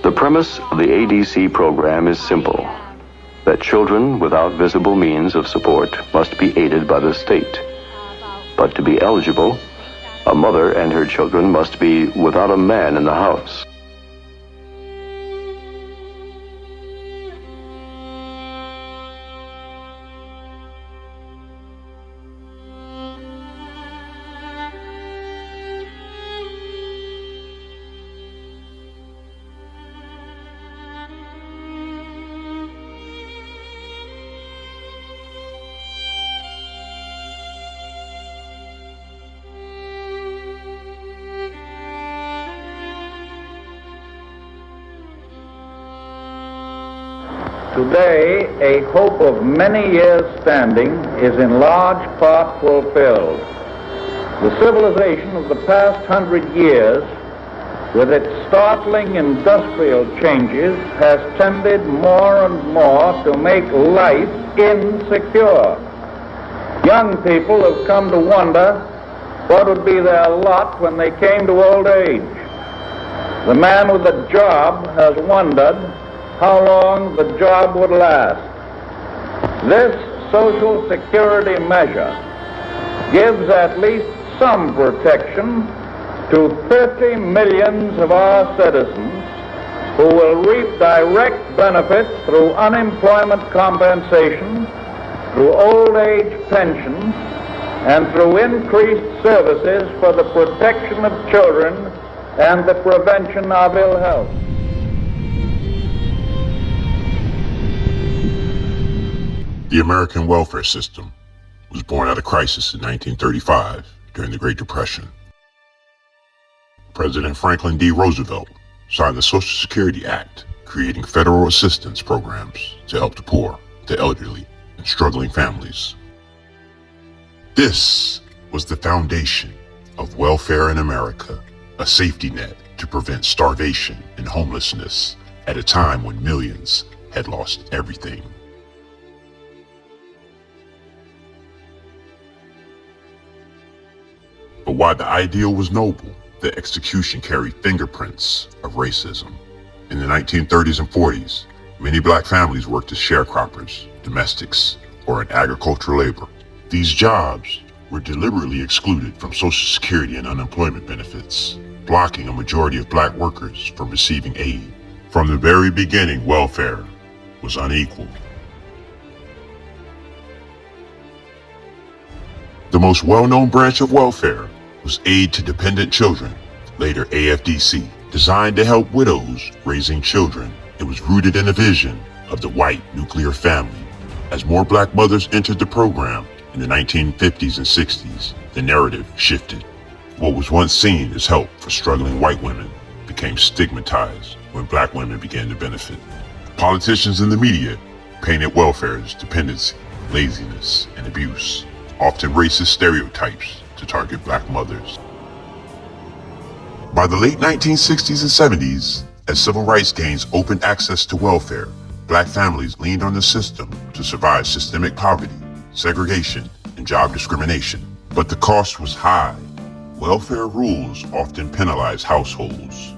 The premise of the ADC program is simple, that children without visible means of support must be aided by the state. But to be eligible, a mother and her children must be without a man in the house. Today, a hope of many years' standing is in large part fulfilled. The civilization of the past 100 years, with its startling industrial changes, has tended more and more to make life insecure. Young people have come to wonder what would be their lot when they came to old age. The man with a job has wondered how long the job would last. This Social Security measure gives at least some protection to 30 millions of our citizens who will reap direct benefits through unemployment compensation, through old age pensions, and through increased services for the protection of children and the prevention of ill health. The American welfare system was born out of crisis in 1935 during the Great Depression. President Franklin D. Roosevelt signed the Social Security Act, creating federal assistance programs to help the poor, the elderly, and struggling families. This was the foundation of welfare in America, a safety net to prevent starvation and homelessness at a time when millions had lost everything. But while the ideal was noble, the execution carried fingerprints of racism. In the 1930s and 40s, many black families worked as sharecroppers, domestics, or in agricultural labor. These jobs were deliberately excluded from Social Security and unemployment benefits, blocking a majority of black workers from receiving aid. From the very beginning, welfare was unequal. The most well-known branch of welfare was Aid to Dependent Children, later AFDC. Designed to help widows raising children, it was rooted in a vision of the white nuclear family. As more black mothers entered the program in the 1950s and 60s, the narrative shifted. What was once seen as help for struggling white women became stigmatized when black women began to benefit. Politicians and the media painted welfare as dependency, laziness, and abuse, often racist stereotypes to target black mothers. By the late 1960s and 70s, as civil rights gains opened access to welfare, black families leaned on the system to survive systemic poverty, segregation, and job discrimination. But the cost was high. Welfare rules often penalized households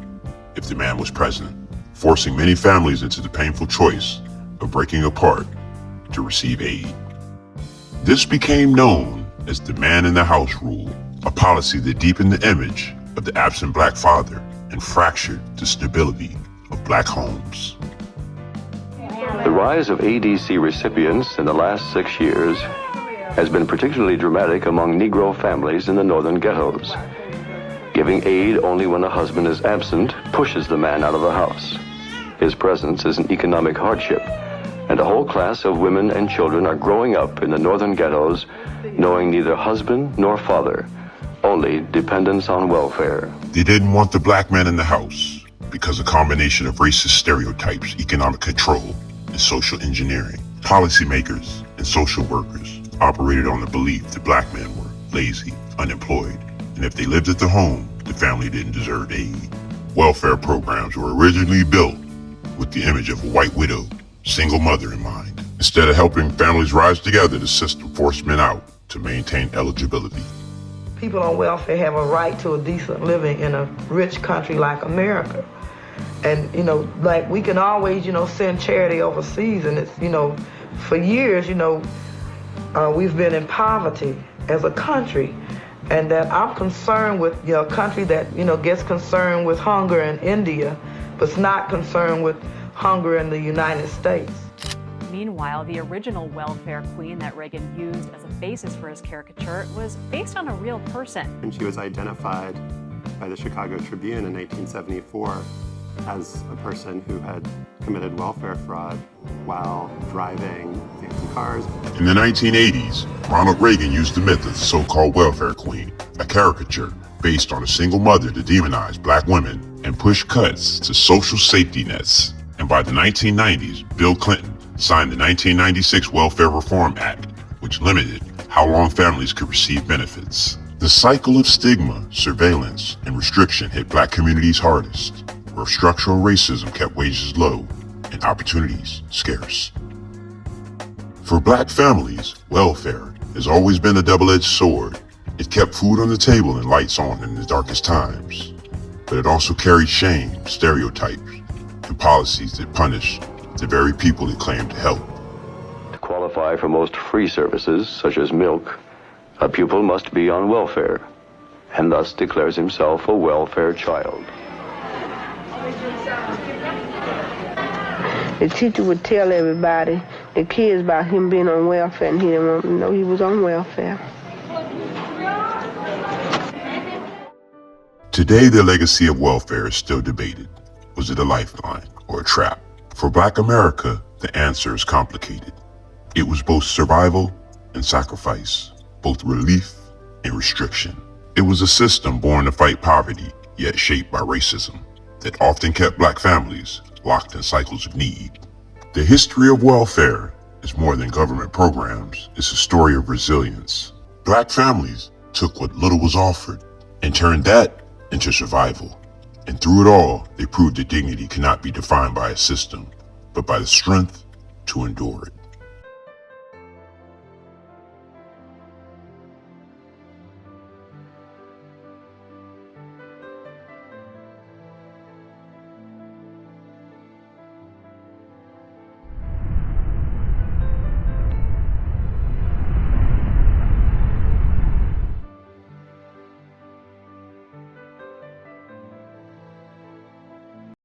if the man was present, forcing many families into the painful choice of breaking apart to receive aid. This became known as the man in the house rule, a policy that deepened the image of the absent black father and fractured the stability of black homes. The rise of ADC recipients in the last 6 years has been particularly dramatic among Negro families in the northern ghettos. Giving aid only when a husband is absent pushes the man out of the house. His presence is an economic hardship, and a whole class of women and children are growing up in the northern ghettos knowing neither husband nor father, only dependence on welfare. They didn't want the black man in the house because a combination of racist stereotypes, economic control, and social engineering. Policymakers and social workers operated on the belief that black men were lazy, unemployed, and if they lived at the home, the family didn't deserve aid. Welfare programs were originally built with the image of a white widow, single mother in mind. Instead of helping families rise together, the system forced men out to maintain eligibility. People on welfare have a right to a decent living in a rich country like America. And, like we can always, send charity overseas. And it's, for years, we've been in poverty as a country. And that I'm concerned with, a country that, gets concerned with hunger in India, but's not concerned with hunger in the United States. Meanwhile, the original welfare queen that Reagan used as a basis for his caricature was based on a real person. And she was identified by the Chicago Tribune in 1974 as a person who had committed welfare fraud while driving fancy cars. In the 1980s, Ronald Reagan used the myth of the so-called welfare queen, a caricature based on a single mother to demonize black women and push cuts to social safety nets. And by the 1990s, Bill Clinton signed the 1996 Welfare Reform Act, which limited how long families could receive benefits. The cycle of stigma, surveillance, and restriction hit black communities hardest, where structural racism kept wages low and opportunities scarce. For black families, welfare has always been a double-edged sword. It kept food on the table and lights on in the darkest times, but it also carried shame, stereotypes, and policies that punish the very people it claimed to help. To qualify for most free services, such as milk, a pupil must be on welfare, and thus declares himself a welfare child. The teacher would tell everybody, the kids, about him being on welfare, and he didn't want them to know he was on welfare. Today, the legacy of welfare is still debated. Was it a lifeline or a trap? For Black America, the answer is complicated. It was both survival and sacrifice, both relief and restriction. It was a system born to fight poverty, yet shaped by racism, that often kept black families locked in cycles of need. The history of welfare is more than government programs. It's a story of resilience. Black families took what little was offered and turned that into survival. And through it all, they proved that dignity cannot be defined by a system, but by the strength to endure it.